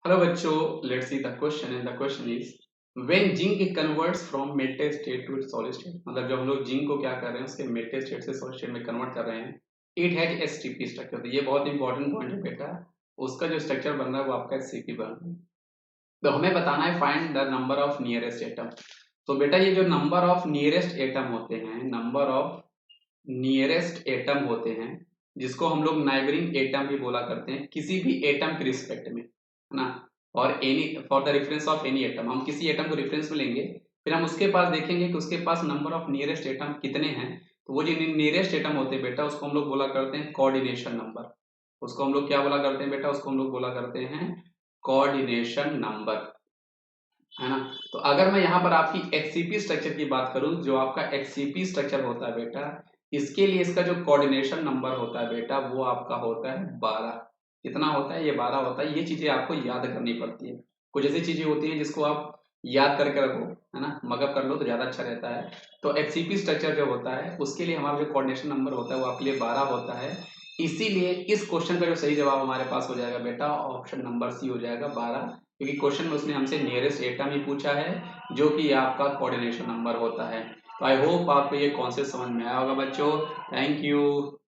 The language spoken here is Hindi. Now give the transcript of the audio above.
Hello बच्चों, let's see the question and the question is when zinc converts from melted state to its solid state मतलब जब हम लोग जिंक को क्या कर रहे हैं उसके melted state से solid state में कन्वर्ट कर रहे हैं it has STP स्ट्रक्चर। तो ये बहुत इंपॉर्टेंट पॉइंट है बेटा, उसका जो स्ट्रक्चर बन रहा है वो आपका STP बन रहा है। तो हमें बताना है find the number of nearest atom. तो बेटा ये जो नंबर ऑफ नियरेस्ट एटम होते हैं, नंबर ऑफ नियरेस्ट एटम होते हैं जिसको हम लोग नाइबरिंग एटम भी बोला करते हैं किसी भी एटम के रिस्पेक्ट में, है ना। और any for the reference of any atom, हम किसी एटम को रेफरेंस में लेंगे, फिर हम उसके पास देखेंगे कि उसके पास नंबर ऑफ नियरेस्ट एटम कितने हैं। तो वो जो नियरेस्ट एटम होते हैं बेटा उसको हम लोग बोला करते हैं कोऑर्डिनेशन नंबर। उसको हम लोग क्या बोला करते हैं बेटा, उसको हम लोग बोला करते हैं कोऑर्डिनेशन नंबर, है ना। तो अगर मैं यहाँ पर आपकी एचसीपी स्ट्रक्चर की बात करूं, जो आपका एचसीपी स्ट्रक्चर होता है बेटा, इसके लिए इसका जो कोऑर्डिनेशन नंबर होता है बेटा वो आपका होता है 12। कितना होता है? ये 12 होता है। ये चीजें आपको याद करनी पड़ती है। कुछ ऐसी चीजें होती हैं जिसको आप याद करके रखो, है ना, मगअप कर लो तो ज्यादा अच्छा रहता है। तो एचसीपी स्ट्रक्चर जो होता है उसके लिए हमारा जो कोऑर्डिनेशन नंबर होता है वो आपके लिए 12 होता है। इसीलिए इस क्वेश्चन का जो सही जवाब हमारे पास हो जाएगा बेटा ऑप्शन नंबर सी हो जाएगा 12, क्योंकि क्वेश्चन में उसने हमसे नियरेस्ट एटम ही पूछा है जो कि आपका कोऑर्डिनेशन नंबर होता है। तो आई होप आपको ये कॉन्सेप्ट समझ में आया होगा बच्चों। Thank you.